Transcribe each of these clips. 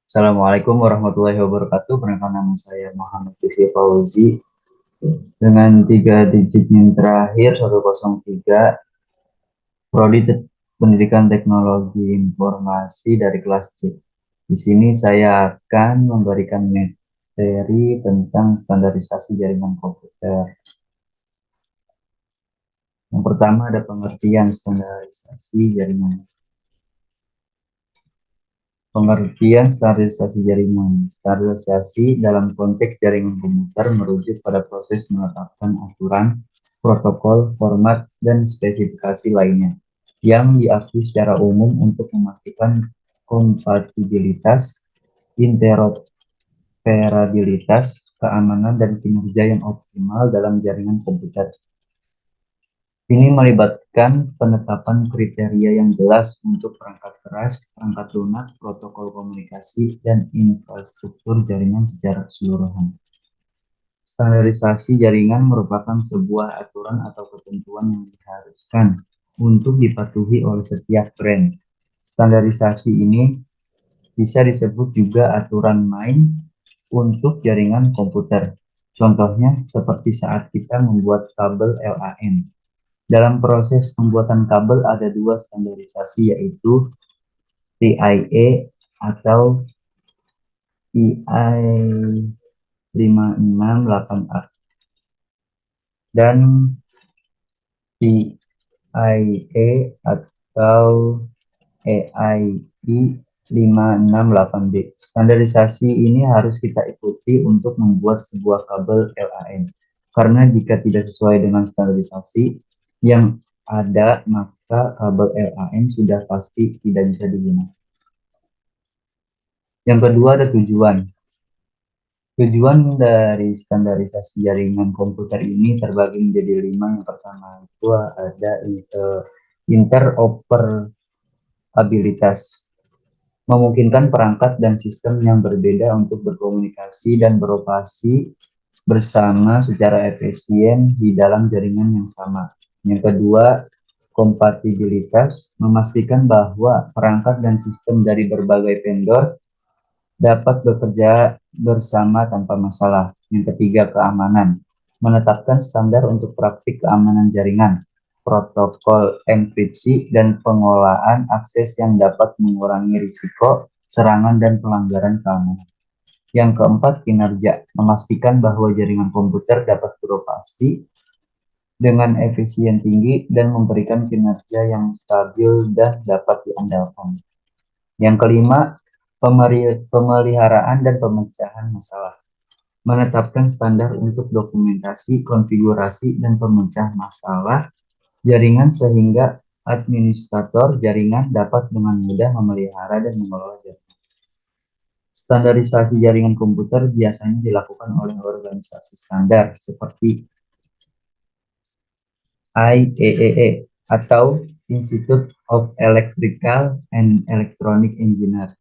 Assalamualaikum warahmatullahi wabarakatuh. Perkenalkan nama saya Muhammad Rizky Fauzi dengan 3 digit NIM terakhir 103, Prodi Pendidikan Teknologi Informasi dari kelas C. Di sini saya akan memberikan materi tentang standarisasi jaringan komputer. Yang pertama ada pengertian standarisasi jaringan. Pengertian standarisasi jaringan. Standarisasi dalam konteks jaringan komputer merujuk pada proses menetapkan aturan, protokol, format, dan spesifikasi lainnya yang diakui secara umum untuk memastikan kompatibilitas, interoperabilitas, keamanan, dan kinerja yang optimal dalam jaringan komputer. Ini melibatkan penetapan kriteria yang jelas untuk perangkat keras, perangkat lunak, protokol komunikasi, dan infrastruktur jaringan secara keseluruhan. Standarisasi jaringan merupakan sebuah aturan atau ketentuan yang diharuskan untuk dipatuhi oleh setiap brand. Standarisasi ini bisa disebut juga aturan main untuk jaringan komputer. Contohnya seperti saat kita membuat kabel LAN. Dalam proses pembuatan kabel ada dua standarisasi, yaitu TIA atau EI5688A dan TIA atau EII568B. Standarisasi ini harus kita ikuti untuk membuat sebuah kabel LAN. Karena jika tidak sesuai dengan standarisasi yang ada, maka kabel LAN sudah pasti tidak bisa digunakan. Yang kedua ada tujuan. Tujuan dari standarisasi jaringan komputer ini terbagi menjadi 5. Yang pertama itu ada interoperabilitas. Memungkinkan perangkat dan sistem yang berbeda untuk berkomunikasi dan beroperasi bersama secara efisien di dalam jaringan yang sama. Yang kedua, kompatibilitas, memastikan bahwa perangkat dan sistem dari berbagai vendor dapat bekerja bersama tanpa masalah. Yang ketiga, keamanan, menetapkan standar untuk praktik keamanan jaringan, protokol enkripsi, dan pengolahan akses yang dapat mengurangi risiko serangan dan pelanggaran keamanan. Yang keempat, kinerja, memastikan bahwa jaringan komputer dapat beroperasi dengan efisien tinggi dan memberikan kinerja yang stabil dan dapat diandalkan. Yang kelima, pemeliharaan dan pemecahan masalah, menetapkan standar untuk dokumentasi, konfigurasi, dan pemecah masalah jaringan sehingga administrator jaringan dapat dengan mudah memelihara dan mengelola jaringan. Standarisasi jaringan komputer biasanya dilakukan oleh organisasi standar seperti IEEE atau Institute of Electrical and Electronic Engineers.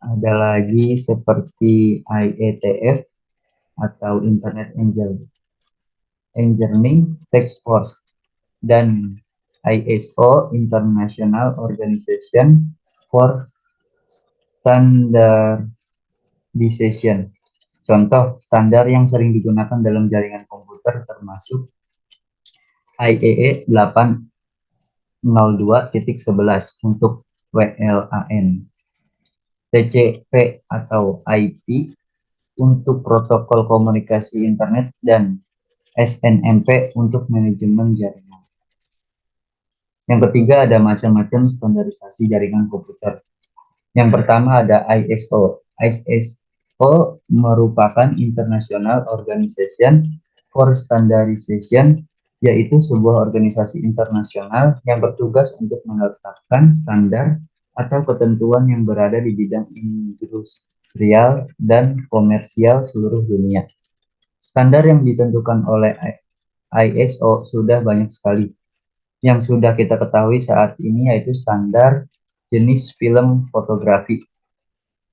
Ada lagi seperti IETF atau Internet Engineering Task Force dan ISO International Organization for Standardization. Contoh standar yang sering digunakan dalam jaringan komputer termasuk IEE 802.11 untuk WLAN, TCP atau IP untuk protokol komunikasi internet, dan SNMP untuk manajemen jaringan. Yang ketiga ada macam-macam standarisasi jaringan komputer. Yang pertama ada ISO. ISO merupakan International Organization for Standardization, yaitu sebuah organisasi internasional yang bertugas untuk menetapkan standar atau ketentuan yang berada di bidang industrial dan komersial seluruh dunia. Standar yang ditentukan oleh ISO sudah banyak sekali. Yang sudah kita ketahui saat ini yaitu standar jenis film fotografi,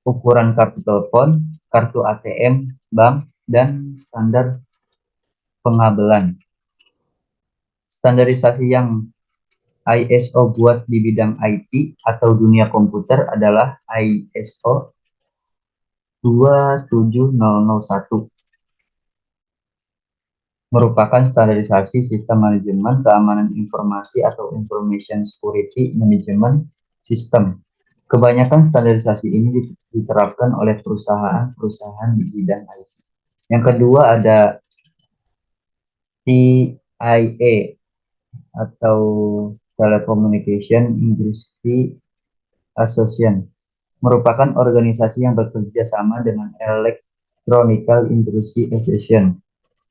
ukuran kartu telepon, kartu ATM, bank, dan standar pengabelan. Standarisasi yang ISO buat di bidang IT atau dunia komputer adalah ISO 27001, merupakan standarisasi sistem manajemen keamanan informasi atau Information Security Management System. Kebanyakan standarisasi ini diterapkan oleh perusahaan-perusahaan di bidang IT. Yang kedua ada TIA atau Telecommunication Industry Association, merupakan organisasi yang bekerja sama dengan Electronic Industry Association.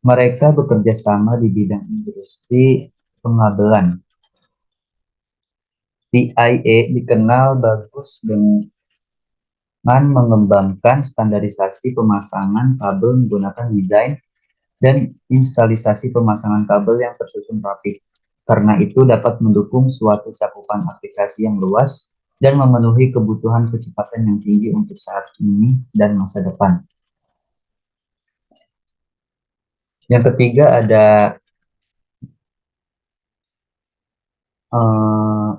Mereka bekerja sama di bidang industri pengabelan. TIA dikenal bagus dengan mengembangkan standarisasi pemasangan kabel menggunakan desain dan instalisasi pemasangan kabel yang tersusun rapi. Karena itu dapat mendukung suatu cakupan aplikasi yang luas dan memenuhi kebutuhan kecepatan yang tinggi untuk saat ini dan masa depan. Yang ketiga ada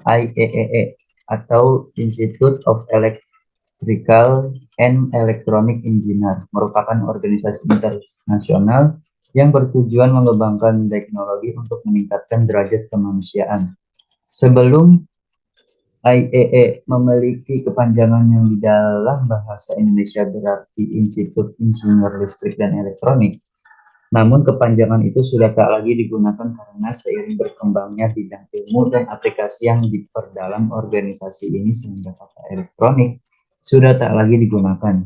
IEEE atau Institute of Electrical and Electronic Engineer, merupakan organisasi internasional yang bertujuan mengembangkan teknologi untuk meningkatkan derajat kemanusiaan. Sebelum IEE memiliki kepanjangan yang di dalam bahasa Indonesia berarti Institut Insinyur Listrik dan Elektronik, namun kepanjangan itu sudah tak lagi digunakan karena seiring berkembangnya bidang ilmu dan aplikasi yang diperdalam organisasi ini sehingga kata elektronik sudah tak lagi digunakan.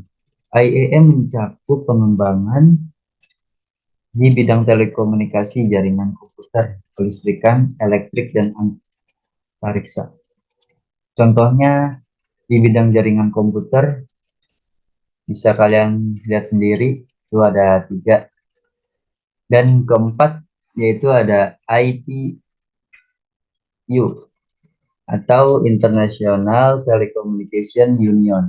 IEE mencakup pengembangan di bidang telekomunikasi, jaringan komputer, kelistrikan, elektrik, dan antariksa. Contohnya di bidang jaringan komputer bisa kalian lihat sendiri, itu ada 3. Dan keempat yaitu ada ITU atau International Telecommunication Union,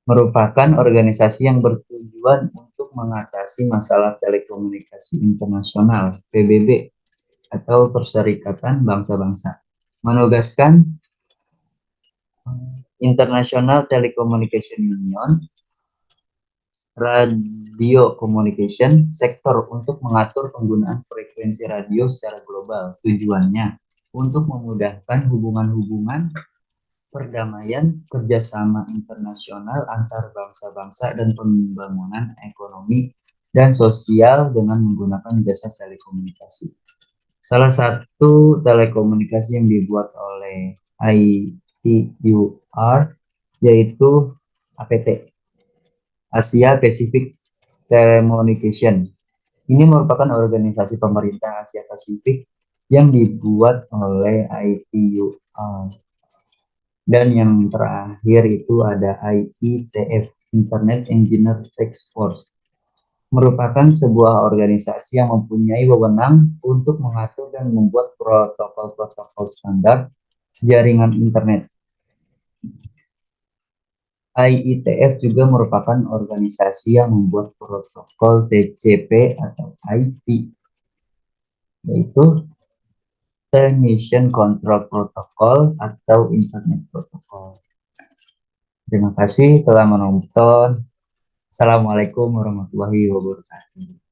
merupakan organisasi yang bertujuan untuk mengatasi masalah telekomunikasi internasional, PBB, atau Perserikatan Bangsa-Bangsa, menugaskan International Telecommunication Union, radio communication sektor untuk mengatur penggunaan frekuensi radio secara global. Tujuannya untuk memudahkan hubungan-hubungan perdamaian, kerjasama internasional antar bangsa-bangsa, dan pembangunan ekonomi dan sosial dengan menggunakan jasa telekomunikasi. Salah satu telekomunikasi yang dibuat oleh ITUR yaitu APT, Asia Pacific Telecommunication. Ini merupakan organisasi pemerintah Asia Pasifik yang dibuat oleh ITUR. Dan yang terakhir itu ada IETF, Internet Engineer Task Force, merupakan sebuah organisasi yang mempunyai wewenang untuk mengatur dan membuat protokol-protokol standar jaringan internet. IETF juga merupakan organisasi yang membuat protokol TCP atau IP, yaitu Transmission Control Protocol atau Internet Protocol. Terima kasih telah menonton. Assalamualaikum warahmatullahi wabarakatuh.